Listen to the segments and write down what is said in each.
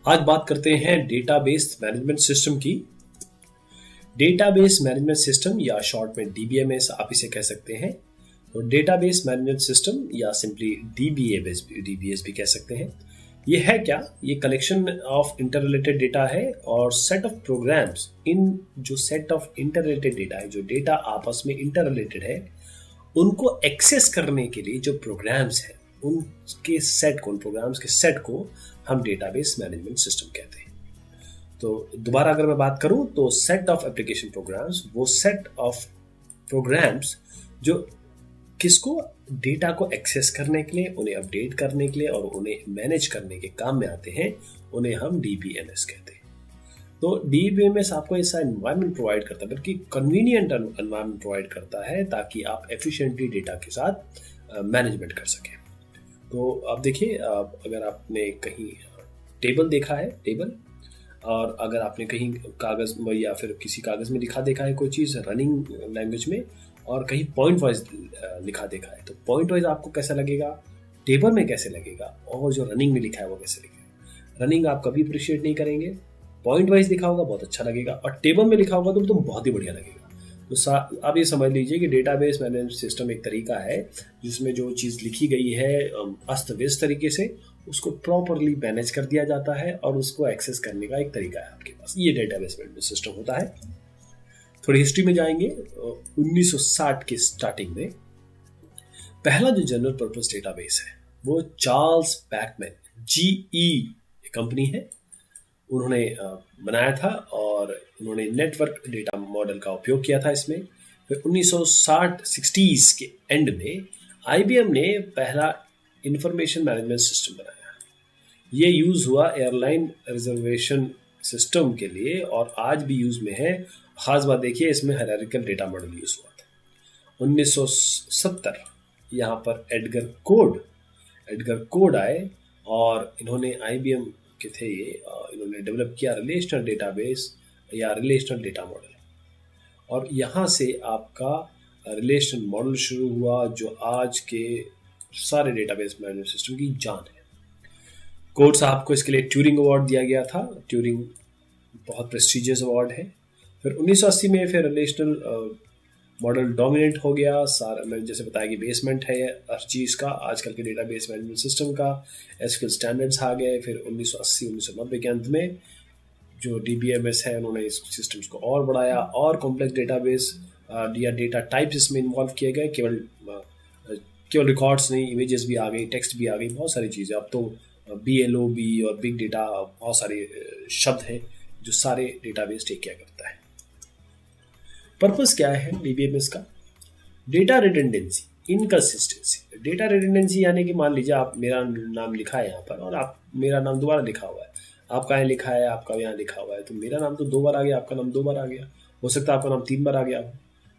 आज बात करते हैं डेटाबेस मैनेजमेंट सिस्टम की। डेटाबेस मैनेजमेंट सिस्टम या शॉर्ट में डीबीएमएस आप इसे कह सकते हैं। तो डेटाबेस मैनेजमेंट सिस्टम या सिंपली डीबीएस भी कह सकते हैं। ये है क्या? ये कलेक्शन ऑफ इंटररिलेटेड डेटा है और सेट ऑफ प्रोग्राम्स। इन जो सेट ऑफ इंटररिलेटेड डेटा है, जो डेटा आपस में इंटररिलेटेड है, उनको एक्सेस करने के लिए जो प्रोग्राम्स हैं, उनके सेट को, उन प्रोग्राम्स के सेट को हम डेटाबेस मैनेजमेंट सिस्टम कहते हैं। तो दोबारा अगर मैं बात करूं तो सेट ऑफ एप्लीकेशन प्रोग्राम्स, वो सेट ऑफ प्रोग्राम्स जो किसको, डेटा को एक्सेस करने के लिए, उन्हें अपडेट करने के लिए और उन्हें मैनेज करने के काम में आते हैं, उन्हें हम डीबीएमएस कहते हैं। तो डीबीएमएस आपको ऐसा एनवायरनमेंट प्रोवाइड करता है, बल्कि कन्वीनियंट एनवायरनमेंट प्रोवाइड करता है ताकि आप एफिशिएंटली डेटा के साथ मैनेजमेंट कर सकें। तो आप देखिए, अगर आपने कहीं टेबल देखा है, टेबल, और अगर आपने कहीं कागज़ या फिर किसी कागज़ में लिखा देखा है कोई चीज़ रनिंग लैंग्वेज में, और कहीं पॉइंट वाइज लिखा देखा है, तो पॉइंट वाइज आपको कैसा लगेगा, टेबल में कैसे लगेगा, और जो रनिंग में लिखा है वो कैसे लगेगा। रनिंग आप कभी अप्रिशिएट नहीं करेंगे, पॉइंट वाइज लिखा होगा बहुत अच्छा लगेगा, और टेबल में लिखा होगा तो बहुत ही बढ़िया लगेगा। तो आप ये समझ लीजिए कि डेटाबेस मैनेजमेंट सिस्टम एक तरीका है जिसमें जो चीज़ लिखी गई है अस्त व्यस्त तरीके से, उसको प्रॉपरली मैनेज कर दिया जाता है और उसको एक्सेस करने का एक तरीका है आपके पास। ये डेटाबेस मैनेजमेंट सिस्टम होता है। थोड़ी हिस्ट्री में जाएंगे। 1960 के स्टार्टिंग में पहला जो जनरल पर्पस डेटाबेस है वो चार्ल्स बैकमैन, GE कंपनी है, उन्होंने बनाया था और उन्होंने नेटवर्क डेटा मॉडल का उपयोग किया था इसमें। फिर 1960 के एंड में IBM ने पहला इंफॉर्मेशन मैनेजमेंट सिस्टम बनाया। ये यूज़ हुआ एयरलाइन रिजर्वेशन सिस्टम के लिए और आज भी यूज़ में है। ख़ास बात देखिए, इसमें हायरार्किकल डेटा मॉडल यूज़ हुआ था। 1970 यहाँ पर एडगर कोड आए और इन्होंने IBM के थे ये, इन्होंने डेवलप किया रिलेशनल डेटाबेस या रिलेशनल डेटा मॉडल, और यहाँ से आपका रिलेशनल मॉडल शुरू हुआ जो आज के सारे डेटाबेस मैनेजमेंट सिस्टम की जान है। कोड साहब को इसके लिए ट्यूरिंग अवार्ड दिया गया था। ट्यूरिंग बहुत प्रेस्टिजियस अवार्ड है। फिर 1980 में फिर रिलेशनल मॉडल डोमिनेट हो गया। सारा मैंने जैसे बताया कि बेसमेंट है हर चीज़ का, आजकल के डेटाबेस मैनेजमेंट सिस्टम का। SQL स्टैंडर्ड्स आ गए। फिर 1980-1990 के अंत में जो DBMS है, उन्होंने इस सिस्टम्स को और बढ़ाया और कॉम्प्लेक्स डेटाबेस या डेटा टाइप्स इसमें इन्वॉल्व किए गए। केवल रिकॉर्ड्स नहीं, इमेजेस भी आ गई, टेक्स्ट भी आ गई, बहुत सारी चीज़ें। अब तो BLOB और बिग डेटा, बहुत सारे शब्द हैं जो सारे डेटाबेस टेक केयर करता है। पर्पस क्या है DBMS का? Data redundancy, inconsistency. Data redundancy यानी कि मान लीजिए आप, मेरा नाम लिखा है यहाँ पर और आप, मेरा नाम दोबारा लिखा हुआ है, आपका यहाँ लिखा है, आपका यहाँ लिखा हुआ है, तो मेरा नाम तो 2 बार आ गया, आपका नाम 2 बार आ गया, हो सकता है आपका नाम 3 बार आ गया हो।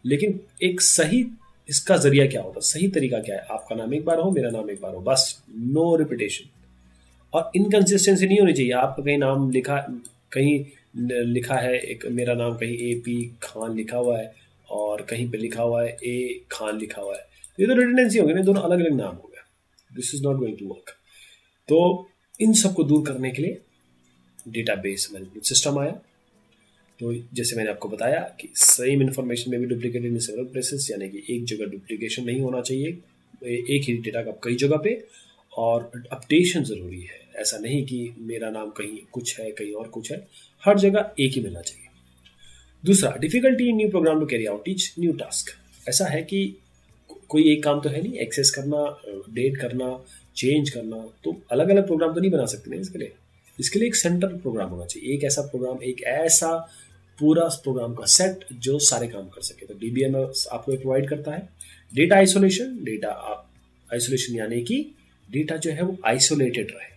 लेकिन एक सही, इसका जरिया क्या होता है, सही तरीका क्या है? आपका नाम 1 बार हो, मेरा नाम 1 बार हो, बस, नो रिपीटेशन। और इनकंसिस्टेंसी नहीं होनी चाहिए। आपका कहीं नाम कहीं लिखा है एक, मेरा नाम कहीं AP खान लिखा हुआ है और कहीं पे लिखा हुआ है A खान लिखा हुआ है, ये तो रिडंडेंसी हो गई ना, दोनों अलग अलग नाम हो गया। This is not going to work. तो इन सबको दूर करने के लिए डेटाबेस मैनेजमेंट सिस्टम आया। तो जैसे मैंने आपको बताया कि सेम इन्फॉर्मेशन में भी डुप्लीकेटेड इन सेवरल प्लेसेस, यानी कि एक जगह डुप्लीकेशन नहीं होना चाहिए, एक ही डेटा का कई जगह पे, और अपडेशन ज़रूरी है। ऐसा नहीं कि मेरा नाम कहीं कुछ है, कहीं और कुछ है, हर जगह एक ही मिलना चाहिए। दूसरा, difficulty in new program to carry out each new task. ऐसा है कि कोई एक काम तो है नहीं, एक्सेस करना, अपडेट करना, चेंज करना, तो अलग अलग प्रोग्राम तो नहीं बना सकते ना इसके लिए एक सेंट्रल प्रोग्राम होना चाहिए, एक ऐसा प्रोग्राम, एक ऐसा पूरा प्रोग्राम का सेट जो सारे काम कर सके। तो DBMS आपको प्रोवाइड करता है। डेटा आइसोलेशन यानी कि डेटा जो है वो आइसोलेटेड रहे,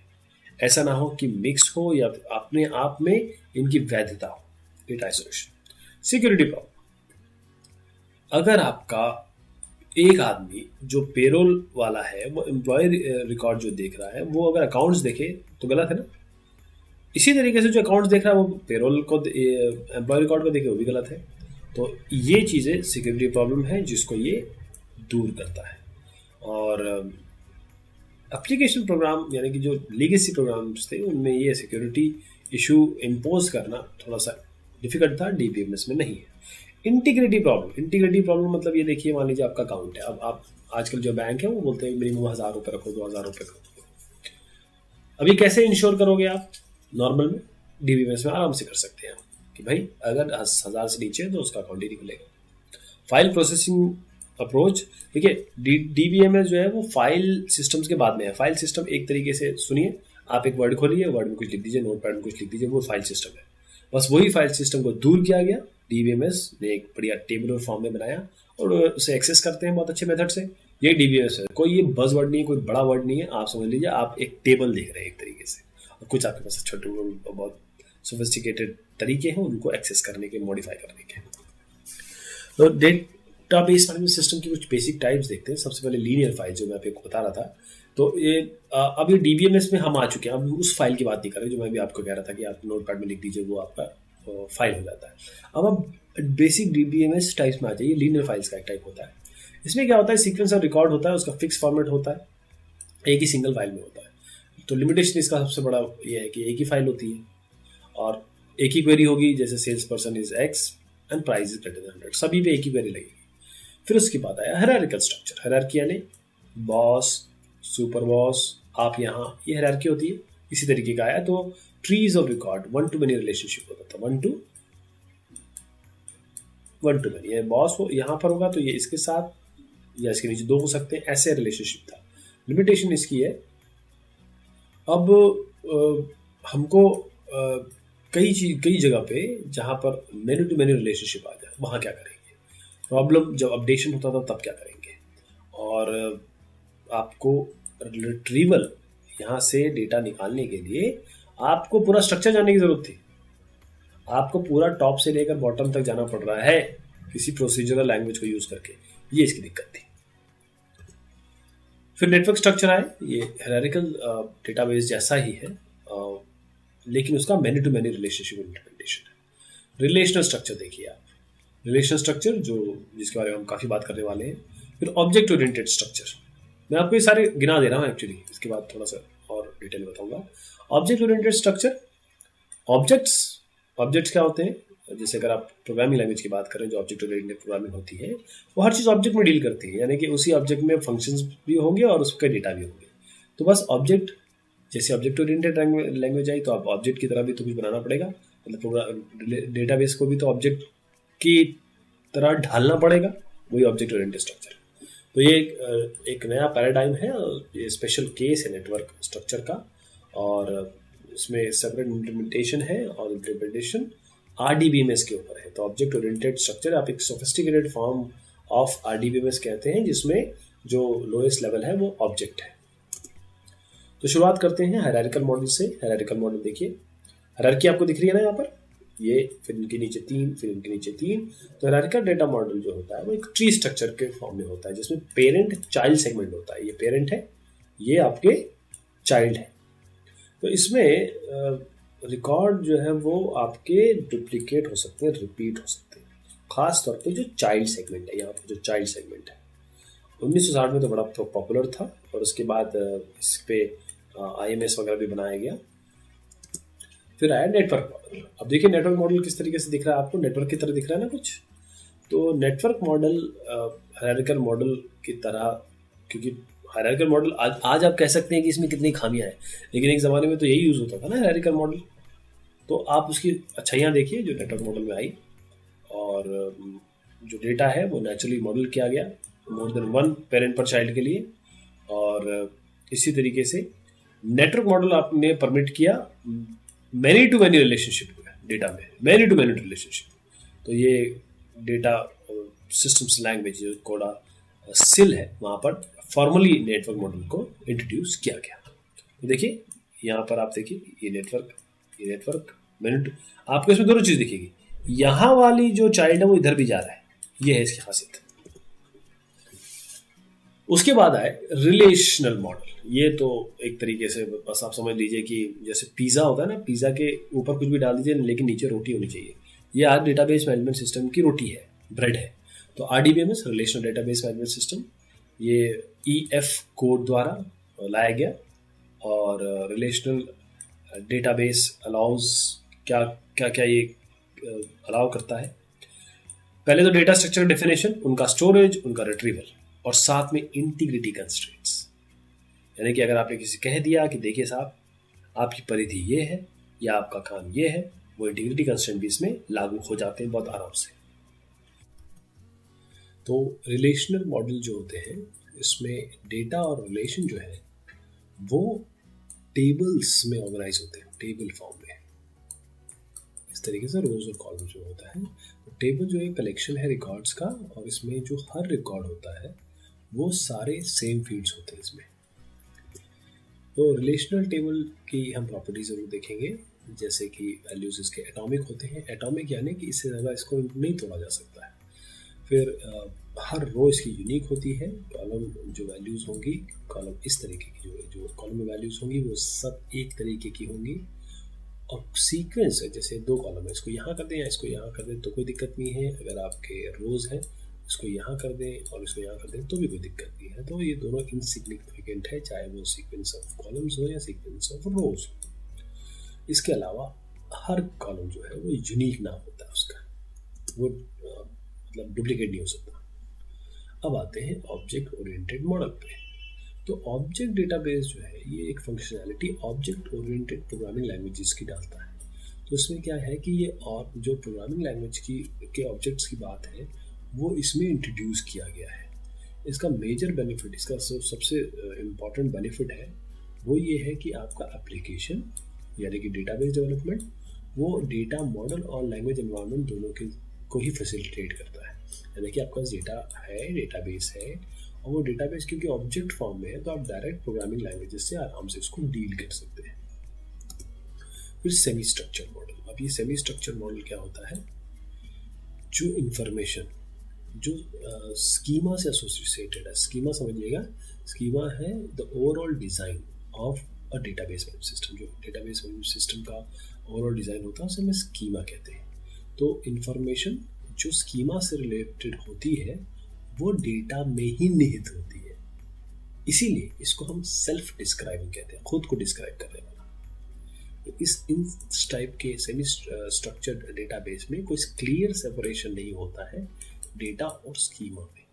ऐसा ना हो कि मिक्स हो या अपने आप में इनकी वैधता हो। Data isolation. सिक्योरिटी प्रॉब्लम, अगर आपका एक आदमी जो पेरोल वाला है वो एम्प्लॉय रिकॉर्ड जो देख रहा है, वो अगर अकाउंट्स देखे तो गलत है ना। इसी तरीके से जो अकाउंट्स देख रहा है वो पेरोल को, एम्प्लॉय रिकॉर्ड को देखे, वो भी गलत है। तो ये चीज़ें सिक्योरिटी प्रॉब्लम है जिसको ये दूर करता है। और एप्लीकेशन प्रोग्राम यानी कि जो लीगेसी प्रोग्राम्स थे उनमें ये सिक्योरिटी इशू इम्पोज करना थोड़ा सा डिफिकल्ट था, डीबीएमएस में नहीं है। इंटीग्रिटी प्रॉब्लम मतलब ये देखिए, मान लीजिए आपका अकाउंट है, अब आप आजकल जो बैंक है वो बोलते हैं मिनिमम 1000 रुपये रखो, 2000 रुपये रखो। अभी कैसे इंश्योर करोगे आप? नॉर्मल में डीबीएमएस में आराम से कर सकते हैं कि भाई अगर 1000 से नीचे है तो उसका अकाउंट ही नहीं खुलेगा। फाइल प्रोसेसिंग अप्रोच, देखिए डीबीएमएस जो है वो फाइल सिस्टम्स के बाद में है। फाइल सिस्टम एक तरीके से सुनिए, आप एक वर्ड खोलिए, वर्ड में कुछ लिख दीजिए, नोटपैड में कुछ लिख दीजिए, वो फाइल सिस्टम है। बस वही फाइल सिस्टम को दूर किया गया, डीबीएमएस ने एक बढ़िया टेबुलर फॉर्म में बनाया और उसे एक्सेस करते हैं बहुत अच्छे मेथड से। ये डीबीएमएस है, कोई ये बज वर्ड नहीं है, कोई बड़ा वर्ड नहीं है। आप समझ लीजिए आप एक टेबल देख रहे हैं एक तरीके से, और कुछ आपके पास छोटे बहुत सोफिस्टिकेटेड तरीके हैं उनको एक्सेस करने के, मॉडिफाई करने के। तो डेटाबेस मैनेजमेंट सिस्टम की कुछ बेसिक टाइप्स देखते हैं। सबसे पहले लीनियर फाइल, जो मैं आपको बता रहा था। तो ये अब ये डीबीएमएस में हम आ चुके हैं। अब उस फाइल की बात नहीं कर रहे जो मैं भी आपको कह रहा था कि आप नोटपैड में लिख दीजिए, वो आपका फाइल हो जाता है। अब आप बेसिक डीबीएमएस टाइप्स में आ जाइए। लीनियर फाइल्स का एक टाइप होता है। इसमें क्या होता है, सीक्वेंस ऑफ रिकॉर्ड होता है, उसका फिक्स फॉर्मेट होता है, एक ही सिंगल फाइल में होता है। तो लिमिटेशन इसका सबसे बड़ा ये है कि एक ही फाइल होती है और एक ही क्वेरी होगी, जैसे sales person is X and price is greater than 100, सभी पे एक ही क्वेरी लगेगी। फिर उसके बाद आया हायरार्किकल स्ट्रक्चर। हायरार्की यानी बॉस, सुपर बॉस, आप यहाँ, ये हायरार्की होती है। इसी तरीके का आया तो trees of record, one two many relationship होता था। वन टू मेनी, ये बॉस हो यहाँ पर होगा तो ये इसके साथ या इसके नीचे दो हो सकते हैं, ऐसे रिलेशनशिप था। लिमिटेशन इसकी है, अब हमको कई जगह पे जहाँ पर मेनी टू मेनी रिलेशनशिप आ जाए वहाँ क्या करेंगे? प्रॉब्लम जब अपडेशन होता था तब क्या करेंगे? और आपको रिट्रीवल, यहाँ से डेटा निकालने के लिए आपको पूरा स्ट्रक्चर जानने की जरूरत थी। आपको पूरा टॉप से लेकर बॉटम तक जाना पड़ रहा है किसी प्रोसीजरल लैंग्वेज को यूज करके, ये इसकी दिक्कत थी। फिर नेटवर्क स्ट्रक्चर आए, ये हायरार्किकल डेटाबेस जैसा ही है लेकिन उसका many to many relationship implementation है। रिलेशनल स्ट्रक्चर देखिए आप, रिलेशनल स्ट्रक्चर जो जिसके बारे में हम काफ़ी बात करने वाले हैं। फिर ऑब्जेक्ट ओरिएंटेड स्ट्रक्चर, मैं आपको ये सारे गिना दे रहा हूँ एक्चुअली, इसके बाद थोड़ा सा और डिटेल बताऊंगा। ऑब्जेक्ट ओरिएंटेड स्ट्रक्चर, ऑब्जेक्ट्स क्या होते हैं? जैसे अगर आप प्रोग्रामिंग लैंग्वेज की बात करें, जो ऑब्जेक्ट ओरिएंटेड प्रोग्रामिंग होती है वो हर चीज़ ऑब्जेक्ट में डील करती है, यानी कि उसी ऑब्जेक्ट में फंक्शंस भी होंगे और उसके डेटा भी होंगे। तो बस ऑब्जेक्ट, जैसे ऑब्जेक्ट ओरिएंटेड लैंग्वेज आई तो आप ऑब्जेक्ट की तरह भी तो कुछ बनाना पड़ेगा, मतलब डेटाबेस को भी तो ऑब्जेक्ट की तरह ढालना पड़ेगा, वही ऑब्जेक्ट ओरिएंटेड स्ट्रक्चर। तो ये एक नया पैराडाइम है, ये स्पेशल केस है नेटवर्क स्ट्रक्चर का, और इसमें सेपरेट इम्प्लीमेंटेशन है और इम्प्लीमेंटेशन आरडीबीएमएस के ऊपर है। तो ऑब्जेक्ट ओरिएंटेड स्ट्रक्चर आप एक सोफिस्टिकेटेड फॉर्म ऑफ आरडीबीएमएस कहते हैं, जिसमें जो लोएस्ट लेवल है वो ऑब्जेक्ट है। तो शुरुआत करते हैं हायरार्किकल मॉडल से। हायरार्किकल मॉडल देखिए, हायरार्की आपको दिख रही है ना यहाँ पर, ये फिर इनके नीचे 3, फिर इनके नीचे 3। तो हायरार्किकल डेटा मॉडल जो होता है वो एक ट्री स्ट्रक्चर के फॉर्म में होता है, जिसमें पेरेंट चाइल्ड सेगमेंट होता है। ये पेरेंट है, ये आपके चाइल्ड है। तो इसमें रिकॉर्ड जो है वो आपके डुप्लीकेट हो सकते हैं, रिपीट हो सकते हैं, खास तौर पे जो चाइल्ड सेगमेंट है। यहाँ पर जो चाइल्ड सेगमेंट है 1960 में तो बड़ा पॉपुलर था, और उसके बाद इस पे IMS वगैरह भी बनाया गया। फिर आया नेटवर्क मॉडल। अब देखिए नेटवर्क मॉडल किस तरीके से दिख रहा है आपको, नेटवर्क की तरह दिख रहा है ना कुछ। तो नेटवर्क मॉडल हायरार्किकल मॉडल की तरह, क्योंकि हायरार्किकल मॉडल आज आप कह सकते हैं कि इसमें कितनी खामियां हैं, लेकिन एक ज़माने में तो यही यूज़ होता था ना हायरार्किकल मॉडल। तो आप उसकी अच्छाइयाँ देखिए जो नेटवर्क मॉडल में आई, और जो डेटा है वो नेचुरली मॉडल किया गया मोर देन वन पेरेंट पर चाइल्ड के लिए। और इसी तरीके से नेटवर्क मॉडल आपने परमिट किया many to many relationship data में, मैनी टू मैनी रिलेशनशिप। तो ये डेटा सिस्टम्स लैंग्वेज जो कोडा सिल है, वहाँ पर फॉर्मली नेटवर्क मॉडल को इंट्रोड्यूस किया गया। तो देखिए यहाँ पर आप देखिए ये नेटवर्क मैनी टू, आपको इसमें दोनों चीज़ दिखेगी। यहाँ वाली जो चाइल्ड है वो इधर भी जा रहा है, ये है इसकी खासियत। उसके बाद आए रिलेशनल मॉडल। ये तो एक तरीके से बस आप समझ लीजिए कि जैसे पिज़्ज़ा होता है ना, पिज़्ज़ा के ऊपर कुछ भी डाल दीजिए लेकिन नीचे रोटी होनी चाहिए। ये आज डेटाबेस मैनेजमेंट सिस्टम की रोटी है, ब्रेड है। तो RDBMS relational database management system, ये EF कोड द्वारा लाया गया। और रिलेशनल डेटाबेस अलाउज क्या क्या क्या ये अलाउ करता है। पहले तो डेटा स्ट्रक्चर डेफिनेशन, उनका स्टोरेज, उनका रिट्रीवल, और साथ में इंटीग्रिटी कंस्ट्रेंट्स। यानी कि अगर आपने किसी कह दिया कि देखिए साहब आपकी परिधि ये है या आपका काम ये है, वो इंटीग्रिटी कंस्ट्रेंट भी इसमें लागू हो जाते हैं बहुत आराम से। तो रिलेशनल मॉडल जो होते हैं इसमें डेटा और रिलेशन जो है वो टेबल्स में ऑर्गेनाइज होते हैं, टेबल फॉर्म में। इस तरीके से रोज और कॉलम्स में होता है। तो टेबल जो एक कलेक्शन है रिकॉर्ड्स का, और इसमें जो हर रिकॉर्ड होता है वो सारे सेम फील्ड्स होते हैं इसमें। तो रिलेशनल टेबल की हम प्रॉपर्टी जरूर देखेंगे, जैसे कि वैल्यूज इसके एटॉमिक होते हैं। एटॉमिक यानी कि इससे ज़्यादा इसको नहीं तोड़ा जा सकता है। फिर हर रो इसकी यूनिक होती है। कॉलम जो वैल्यूज़ होंगी, कॉलम इस तरीके की जो कॉलम में वैल्यूज़ होंगी वो सब एक तरीके की होंगी। और सीक्वेंस है, जैसे दो कॉलम है, इसको यहाँ कर दें या इसको यहाँ कर दें तो कोई दिक्कत नहीं है। अगर आपके रोज़ हैं इसको यहाँ कर दें और इसको यहाँ कर दें तो भी कोई दिक्कत नहीं है। तो ये दोनों इनसिग्निफिकेंट है, चाहे वो सीक्वेंस ऑफ कॉलम्स हो या सीक्वेंस ऑफ रोज हो। इसके अलावा हर कॉलम जो है वो यूनिक नाम होता है उसका, वो मतलब डुप्लीकेट नहीं हो सकता। अब आते हैं ऑब्जेक्ट ओरिएंटेड मॉडल पे। तो ऑब्जेक्ट डेटाबेस जो है ये एक functionality object oriented programming languages की डालता है। तो इसमें क्या है कि ये और जो प्रोग्रामिंग लैंग्वेज की के ऑब्जेक्ट्स की बात है वो इसमें इंट्रोड्यूस किया गया है। इसका मेजर बेनिफिट, इसका सबसे इम्पॉर्टेंट बेनिफिट है वो ये है कि आपका एप्लीकेशन यानी कि डेटाबेस डेवलपमेंट वो डेटा मॉडल और लैंग्वेज एनवायरनमेंट दोनों के को ही फैसिलिटेट करता है। यानी कि आपका डेटा है, डेटाबेस है, और वो डेटाबेस क्योंकि ऑब्जेक्ट फॉर्म में है तो आप डायरेक्ट प्रोग्रामिंग लैंग्वेजेस से आराम से इसको डील कर सकते हैं। फिर सेमी स्ट्रक्चर मॉडल। अब ये सेमी स्ट्रक्चर मॉडल क्या होता है, जो इंफॉर्मेशन जो स्कीमा से एसोसिएटेड है। स्कीमा समझिएगा, स्कीमा है the overall design of a database management system. जो डेटाबेस मैनेजमेंट सिस्टम का ओवरऑल डिज़ाइन होता है उसे हमें स्कीमा कहते हैं। तो इंफॉर्मेशन जो स्कीमा से रिलेटेड होती है वो डेटा में ही निहित होती है, इसीलिए इसको हम सेल्फ डिस्क्राइबिंग कहते हैं, खुद को डिस्क्राइब करने वाला। तो इस टाइप के सेमी स्ट्रक्चर्ड डेटाबेस में कोई क्लियर सेपरेशन नहीं होता है डेटा और स्कीमा में,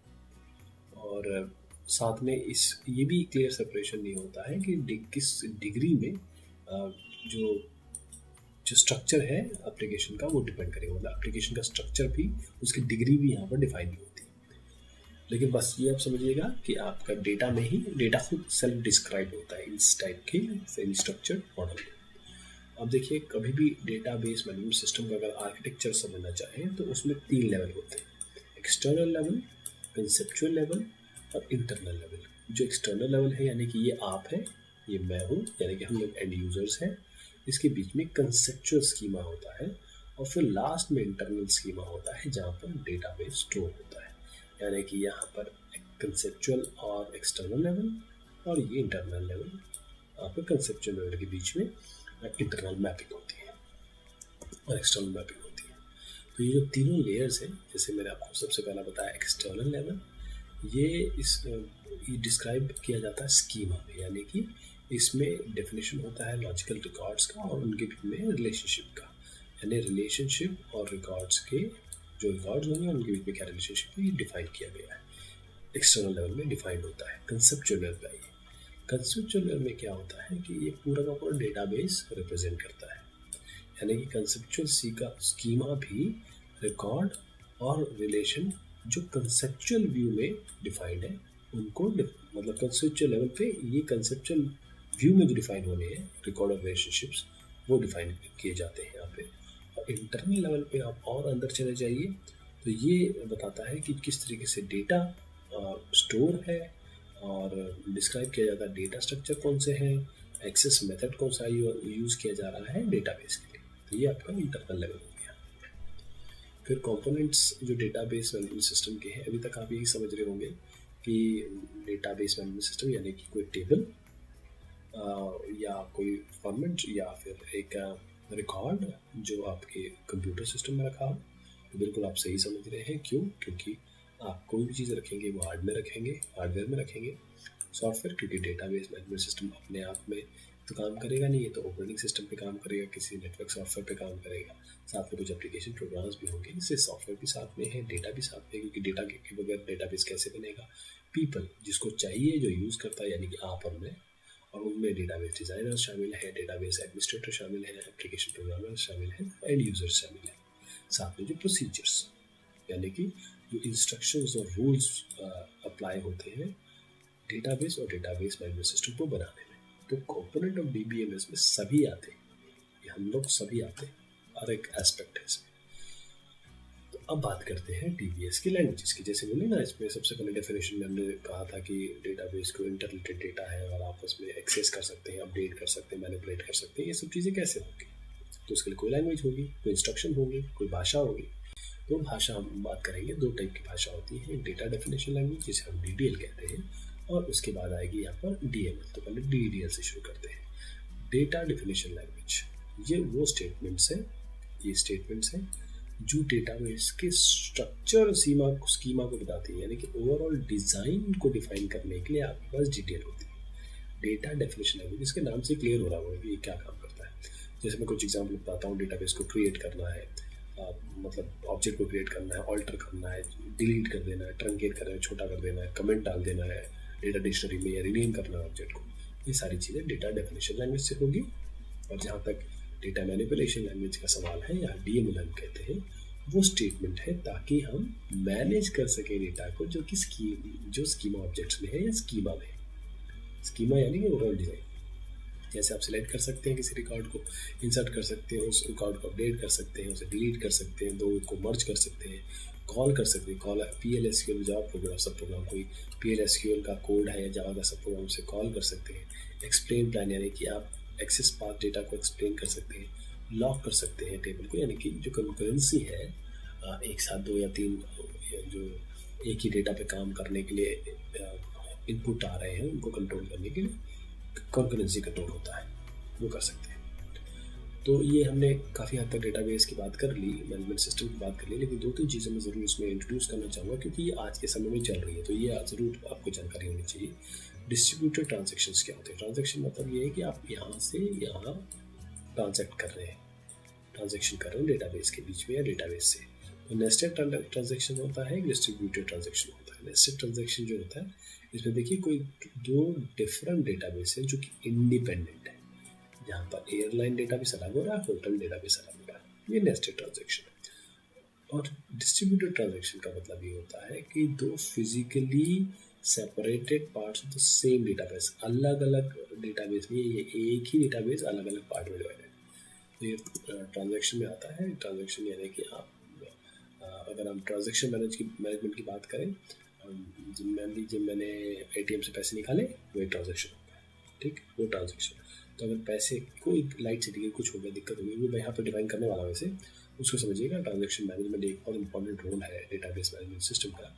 और साथ में ये भी क्लियर सेपरेशन नहीं होता है कि किस डिग्री में जो स्ट्रक्चर है एप्लीकेशन का वो डिपेंड करेगा। मतलब एप्लीकेशन का स्ट्रक्चर भी, उसकी डिग्री भी यहाँ पर डिफाइन नहीं होती। लेकिन बस ये आप समझिएगा कि आपका डेटा में ही डेटा खुद सेल्फ डिस्क्राइब होता है इस टाइप के सेमी स्ट्रक्चर्ड मॉडल में। अब देखिए, कभी भी डेटाबेस मैनेजमेंट सिस्टम का अगर आर्किटेक्चर समझना चाहें तो उसमें 3 लेवल होते हैं, एक्सटर्नल लेवल, कंसेप्चुअल लेवल और इंटरनल लेवल। जो एक्सटर्नल लेवल है यानी कि ये आप हैं, ये मैं हूँ, यानी कि हम लोग एंड यूजर्स हैं। इसके बीच में कंसेप्चुअल स्कीमा होता है, और फिर लास्ट में इंटरनल स्कीमा होता है जहाँ पर डेटाबेस स्टोर होता है। यानी कि यहाँ पर कंसेप्चुअल और एक्सटर्नल लेवल, और ये इंटरनल लेवल, यहाँ पर कंसेप्चुअल लेवल के बीच में इंटरनल मैपिंग होती है और एक्सटर्नल मैपिंग होती है। तो ये जो तीनों लेयर्स हैं, जैसे मैंने आपको सबसे पहला बताया एक्सटर्नल लेवल, ये डिस्क्राइब किया जाता है स्कीमा में, यानी कि इसमें डेफिनेशन होता है लॉजिकल रिकॉर्ड्स का और उनके बीच में रिलेशनशिप का। यानी रिलेशनशिप और रिकॉर्ड्स के जो रिकॉर्ड्स होंगे उनके बीच में क्या रिलेशनशिप है ये डिफाइन किया गया है, एक्सटर्नल लेवल में डिफाइंड होता है। कंसेप्चुअल लेवल का, ये कंसेप्चुअल लेवल में क्या होता है कि ये पूरा का पूरा डेटाबेस रिप्रेजेंट करता है। यानी कि कंसेप्चुअल स्कीमा भी रिकॉर्ड और रिलेशन जो कंसेप्चुअल व्यू में डिफाइंड है उनको मतलब कंसेप्चुअल लेवल पे ये कंसेप्चुअल व्यू में जो डिफाइन होने हैं रिकॉर्ड और रिलेशनशिप्स वो डिफाइन किए जाते हैं यहाँ पे। और इंटरनल लेवल पे आप और अंदर चले जाइए तो ये बताता है कि किस तरीके से डेटा स्टोर है और डिस्क्राइब किया जाता है डेटा स्ट्रक्चर कौन से हैं, एक्सेस मेथड कौन सा यूज़ किया जा रहा है डेटाबेस के लिए। तो ये आपका इंटरनल लेवल हो गया। फिर कंपोनेंट्स जो डेटाबेस मैनेजमेंट सिस्टम के हैं, अभी तक आप यही समझ रहे होंगे कि डेटाबेस मैनेजमेंट सिस्टम यानी कि कोई टेबल या कोई फॉर्मेट या फिर एक रिकॉर्ड जो आपके कंप्यूटर सिस्टम में रखा हो। तो बिल्कुल आप सही समझ रहे हैं, क्यों? क्योंकि आप कोई भी चीज़ रखेंगे वो हार्डवेयर में रखेंगे सॉफ्टवेयर, क्योंकि डेटाबेस मैनेजमेंट सिस्टम अपने आप में तो काम करेगा नहीं, ये तो ऑपरेटिंग सिस्टम पे काम करेगा, किसी नेटवर्क सॉफ्टवेयर पे काम करेगा, साथ में कुछ एप्लीकेशन प्रोग्राम्स भी होंगे, इससे सॉफ्टवेयर भी साथ में है, डेटा भी साथ में, क्योंकि डेटा के बगैर डेटाबेस कैसे बनेगा। पीपल जिसको चाहिए, जो यूज़ करता है, यानी कि आप और मैं, और उनमें डेटाबेस डिज़ाइनर शामिल है, डेटाबेस एडमिनिस्ट्रेटर शामिल है, एप्लीकेशन प्रोग्रामर शामिल है, एंड यूज़र शामिल है, साथ में जो प्रोसीजर्स यानी कि जो इंस्ट्रक्शंस और रूल्स अप्लाई होते हैं डेटाबेस और डेटाबेस मैनेजमेंट सिस्टम को बनाने में। तो कंपोनेंट ऑफ डीबीएमएस में सभी आते हैं, ये हम लोग सभी आते हैं, हर एक एस्पेक्ट है इसमें। तो अब बात करते हैं डीबीएस की लैंग्वेजेस की। जैसे बोले ना, इसमें सबसे पहले डेफिनेशन में हमने कहा था कि डेटाबेस को इंटरलेटेड डेटा है और आपस में एक्सेस कर सकते हैं, अपडेट कर सकते हैं, मैनिपुलेट कर सकते हैं, ये सब चीज़ें कैसे होंगी। तो उसके लिए कोई लैंग्वेज होगी, कोई इंस्ट्रक्शन होंगी, कोई भाषा होगी। तो भाषा हम बात करेंगे, दो टाइप की भाषा होती है, डेटा डेफिनेशन लैंग्वेज जिसे हम डीडीएल कहते हैं, और उसके बाद आएगी यहाँ पर डीएमएल। तो पहले डीडीएल से शुरू करते हैं। डेटा डेफिनेशन लैंग्वेज, ये वो स्टेटमेंट्स हैं, ये स्टेटमेंट्स हैं जो डेटाबेस के स्ट्रक्चर स्कीमा को बताती है, यानी कि ओवरऑल डिज़ाइन को डिफाइन करने के लिए आपके पास डिटेल होती है। डेटा डेफिनेशन लैंग्वेज, इसके नाम से क्लियर हो रहा होगा कि ये क्या काम करता है। जैसे मैं कुछ एग्जाम्पल बताता हूँ, डेटाबेस को क्रिएट करना है, मतलब ऑब्जेक्ट को क्रिएट करना है, ऑल्टर करना है, डिलीट कर देना है, ट्रंकेट करना है, छोटा कर देना है, कमेंट डाल देना है डेटा डिक्शनरी में, या रीनेम करना है ऑब्जेक्ट को, ये सारी चीज़ें डेटा डेफिनेशन लैंग्वेज से होगी। और जहाँ तक डेटा मैनिपुलेशन लैंग्वेज का सवाल है, या डीएमएल हम कहते हैं, वो स्टेटमेंट है ताकि हम मैनेज कर सकें डेटा को, जो कि जो स्कीमा ऑब्जेक्ट्स में है या स्कीमा में। स्कीमा यानी कि ओवरऑल डिज़ाइन। जैसे आप सिलेक्ट कर सकते हैं किसी रिकॉर्ड को, इंसर्ट कर सकते हैं, उस रिकॉर्ड को अपडेट कर सकते हैं, उसे डिलीट कर सकते हैं, दो को मर्ज कर सकते हैं, कॉल कर सकते हैं, कॉल PL/SQL जावा प्रोग्राम, सब प्रोग्राम कोई PL/SQL का कोड है या जावा का सब प्रोग्राम से कॉल कर सकते हैं। एक्सप्लेन प्लान यानी कि आप एक्सेस पाथ डेटा को एक्सप्लेन कर सकते हैं, लॉक कर सकते हैं टेबल को, यानी कि जो कंकरेंसी है, एक साथ दो या तीन जो एक ही डेटा पे काम करने के लिए इनपुट आ रहे हैं, उनको कंट्रोल करने के लिए कंकरेंसी कंट्रोल होता है, वो कर सकते हैं। तो ये हमने काफ़ी हद तक डेटाबेस की बात कर ली, मैनेजमेंट सिस्टम की बात कर ली, लेकिन दो तीन चीज़ें मैं ज़रूर इसमें इंट्रोड्यूस करना चाहूँगा, क्योंकि ये आज के समय में चल रही है, तो ये ज़रूर आपको जानकारी होनी चाहिए। डिस्ट्रीब्यूटेड ट्रांजेक्शंस क्या होते हैं? ट्रांजेक्शन मतलब ये है कि आप यहाँ से यहाँ ट्रांजेक्ट कर रहे हैं, ट्रांजेक्शन कर रहे हैं डेटाबेस के बीच में या डेटाबेस से। तो नेस्टेड ट्रांजेक्शन होता है, डिस्ट्रीब्यूटेड ट्रांजेक्शन होता है। नेस्टेड ट्रांजेक्शन जो होता है, इसमें देखिए कोई दो डिफरेंट डेटाबेस है जो कि इंडिपेंडेंट है, जहाँ पर एयरलाइन डेटाबेस अलग हो रहा है, होटल डेटाबेस अलग हो रहा है, ये नेस्टेड ट्रांजेक्शन है। और डिस्ट्रीब्यूटेड ट्रांजेक्शन का मतलब ये होता है कि दो physically separated parts of the same database, अलग अलग डेटाबेस में, ये एक ही डेटाबेस अलग अलग पार्ट में डिवाइडेड। तो ये ट्रांजेक्शन में आता है। ट्रांजेक्शन यानी कि आप अगर हम ट्रांजेक्शन मैनेजमेंट की बात करें, मान लीजिए मैंने ATM से पैसे निकाले, वही ट्रांजेक्शन होता है, ठीक, वो ट्रांजेक्शन। तो अगर पैसे कोई लाइट चली गई, कुछ हो गया, दिक्कत हो गई, वो मैं यहाँ पर डिफाइन करने वाला हूँ, वैसे उसको समझिएगा। ट्रांजेक्शन मैनेजमेंट एक बहुत इंपॉर्टेंट रोल है डेटाबेस मैनेजमेंट सिस्टम का।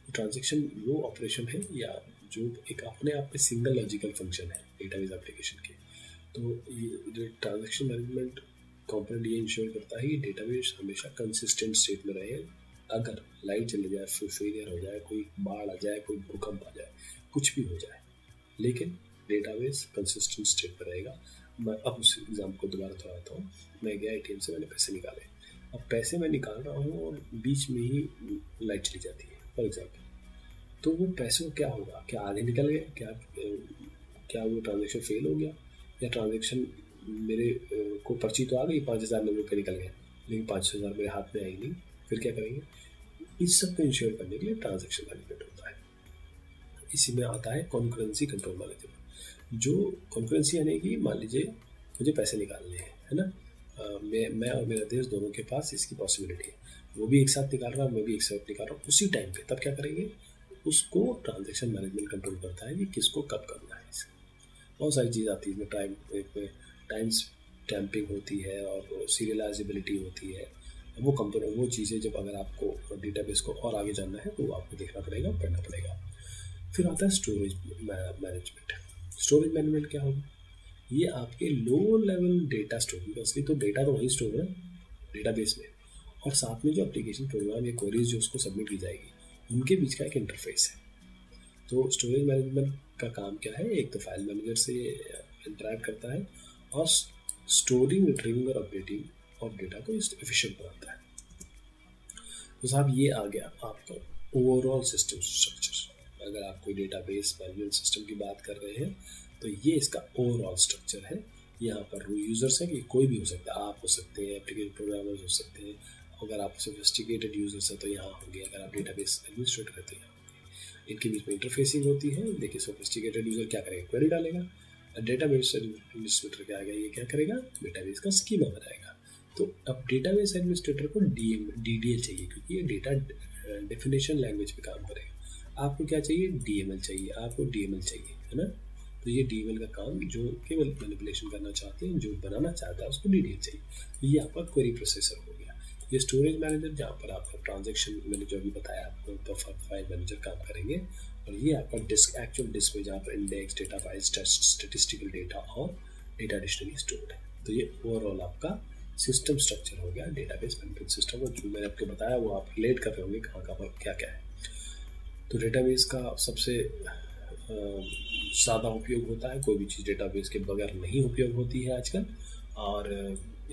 ट्रांजेक्शन वो ऑपरेशन है या जो एक अपने आप में सिंगल लॉजिकल फंक्शन है डेटाबेस एप्लीकेशन के। तो ये ट्रांजेक्शन मैनेजमेंट कंपोनेंट ये इंश्योर करता है कि डेटाबेस हमेशा कंसिस्टेंट स्टेट में रहे। अगर लाइट चले जाए, फेलियर हो जाए, कोई बाढ़ आ जाए, कोई भूकंप आ जाए, कुछ भी हो जाए, लेकिन डेटाबेस कंसिस्टेंट स्टेट पर रहेगा। मैं अब उस एग्जाम्पल को दोबारा दोहराता हूँ। मैं गया ATM से, मैंने पैसे निकाले, अब पैसे मैं निकाल रहा हूँ और बीच में ही लाइट चली जाती है फॉर एग्जाम्पल, तो वो पैसों क्या होगा? क्या आधे निकल गए? क्या वो ट्रांजेक्शन फेल हो गया, या ट्रांजेक्शन मेरे को पर्ची तो आ गई, 5,000 रुपये निकल गए, लेकिन 5,000 मेरे हाथ में आई नहीं, फिर क्या करेंगे? इस सब को इंश्योर करने के लिए ट्रांजेक्शन मैनेजमेंट होता है। इसी में आता है कॉन्करेंसी कंट्रोल मैनेजमेंट। जो कॉन्करेंसी यानी कि मान लीजिए मुझे पैसे निकालने हैं, है ना, मैं और मेरा देश दोनों के पास इसकी पॉसिबिलिटी है, वो भी एक साथ निकाल रहा है, मैं भी एक साथ निकाल रहा हूँ उसी टाइम पे, तब क्या करेंगे? उसको ट्रांजेक्शन मैनेजमेंट कंट्रोल करता है कि किसको कब करना है। इसे बहुत सारी चीज़ आती है, इसमें टाइम स्टैम्पिंग होती है और सीरियलाइजेबिलिटी होती है। वो चीज़ें जब अगर आपको डेटाबेस को और आगे जानना है तो आपको देखना पड़ेगा, पढ़ना पड़ेगा। फिर आता है स्टोरेज मैनेजमेंट। स्टोरेज मैनेजमेंट क्या होगा? ये आपके लो लेवल डेटा स्टोर, असली तो डेटा तो वहीं स्टोर है डेटाबेस में, और साथ में जो एप्लीकेशन प्रोग्राम या क्वेरीज जो उसको सबमिट की जाएगी, उनके बीच का एक इंटरफेस है। तो स्टोरेज मैनेजमेंट का काम क्या है, एक तो फाइल मैनेजर से इंटरेक्ट करता है और स्टोरिंग, रिट्रीविंग और अपडेटिंग ऑफ डेटा को एफिशिएंट बनाता है। तो साहब ये आ गया आपका ओवरऑल सिस्टम स्ट्रक्चर। अगर आप कोई डेटाबेस मैनेजमेंट सिस्टम की बात कर रहे हैं तो ये इसका ओवरऑल स्ट्रक्चर है। यहाँ पर यूजर्स है कि कोई भी हो सकता है, आप हो सकते हैं, एप्लीकेशन प्रोग्रामर्स हो सकते हैं। अगर आप सोफिस्टिकेटेड यूजर्स हैं तो यहाँ होंगे, अगर आप डेटाबेस एडमिनिस्ट्रेटर है तो यहाँ होंगे। इनके बीच में इंटरफेसिंग होती है। देखिए सोफिस्टिकेटेड यूजर क्या करेगा, क्वेरी डालेगा। डेटाबेस एडमिनिस्ट्रेटर क्या आएगा, ये क्या करेगा, डेटाबेस का स्कीमा बनाएगा। तो अब डेटाबेस एडमिनिस्ट्रेटर को DDL चाहिए, क्योंकि ये डेटा डेफिनेशन लैंग्वेज पे काम करेगा। आपको क्या चाहिए, DML चाहिए, आपको DML चाहिए, है ना। तो ये DML का काम, जो केवल मैनिपुलेशन करना चाहते हैं, जो बनाना चाहता है, उसको DDL चाहिए। तो ये आपका क्वेरी प्रोसेसर हो गया। ये स्टोरेज मैनेजर, जहाँ पर आपका ट्रांजेक्शन मैंने जो अभी बताया आपको, तो फाइल मैनेजर काम करेंगे। और ये आपका डिस्क, एक्चुअल डिस्क में जहाँ पर index, data files, statistical data और डेटा डिक्शनरी स्टोर्ड है। तो ये ओवरऑल आपका सिस्टम स्ट्रक्चर हो गया डेटाबेस मैनेजमेंट सिस्टम। और जो मैंने आपको बताया वो आप रिलेट कर रहे होंगे कहाँ कहाँ पर क्या क्या है। तो डेटाबेस का सबसे ज़्यादा उपयोग होता है, कोई भी चीज़ डेटाबेस के बगैर नहीं उपयोग होती है आजकल। और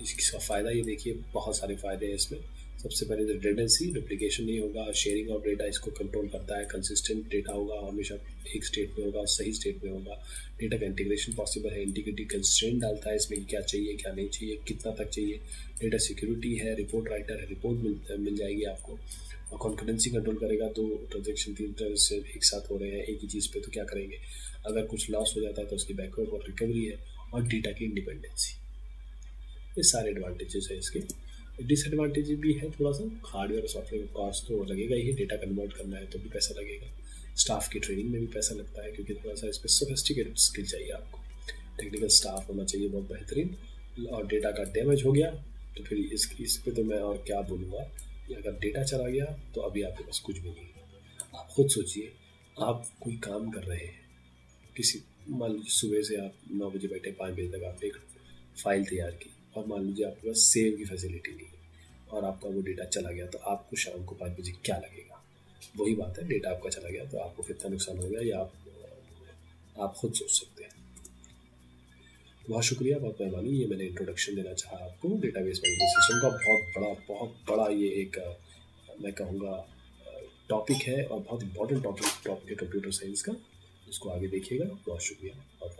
इसका फ़ायदा ये देखिए, बहुत सारे फ़ायदे हैं इसमें। सबसे पहले रिडंडेंसी, डुप्लीकेशन नहीं होगा। शेयरिंग ऑफ डेटा इसको कंट्रोल करता है। कंसिस्टेंट डेटा होगा, हमेशा एक स्टेट में होगा, सही स्टेट में होगा। डेटा का इंटीग्रेशन पॉसिबल है। इंटीग्रिटी कंस्ट्रेंट डालता है इसमें, क्या चाहिए क्या नहीं चाहिए, कितना तक चाहिए। डेटा सिक्योरिटी है, रिपोर्ट राइटर है, रिपोर्ट मिल जाएगी आपको। और कॉन्फिडेंसी कंट्रोल करेगा। तो ट्रांजेक्शन 3 ट्रांजेक्शन एक साथ हो रहे हैं एक ही चीज़ पे, तो क्या करेंगे, अगर कुछ लॉस हो जाता है तो उसकी बैकअप और रिकवरी है। और डेटा की इंडिपेंडेंसी, ये सारे एडवांटेजेस है इसके। डिसएडवांटेज भी है थोड़ा सा, हार्डवेयर और सॉफ्टवेयर कॉस्ट तो लगेगा ही, डेटा कन्वर्ट करना है तो भी पैसा लगेगा। स्टाफ की ट्रेनिंग में भी पैसा लगता है, क्योंकि थोड़ा सा इस पर सोफिस्टिकेटेड स्किल चाहिए आपको। टेक्निकल स्टाफ होना चाहिए बहुत बेहतरीन। और डेटा का डैमेज हो गया तो फिर इस पे तो मैं और क्या बोलूँगा। अगर डेटा चला गया तो अभी आपके पास कुछ भी नहीं है। आप खुद सोचिए, आप कोई काम कर रहे हैं, किसी, मान लीजिए सुबह से आप 9 बजे बैठे, 5 बजे तक आपने एक फाइल तैयार की, और मान लीजिए आपके पास सेव की फैसिलिटी नहीं है और आपका वो डेटा चला गया, तो आपको शाम को 5 बजे क्या लगेगा। वही बात है, डेटा आपका चला गया तो आपको कितना नुकसान हो गया, या आप खुद सोच सकते हैं। बहुत शुक्रिया, बहुत मेहरबानी। ये मैंने इंट्रोडक्शन देना चाहा आपको डेटाबेस मैनेजमेंट सिस्टम का। बहुत बड़ा ये एक मैं कहूँगा टॉपिक है, और बहुत इंपॉर्टेंट टॉपिक है कंप्यूटर साइंस का। इसको आगे देखिएगा। बहुत शुक्रिया, बहुत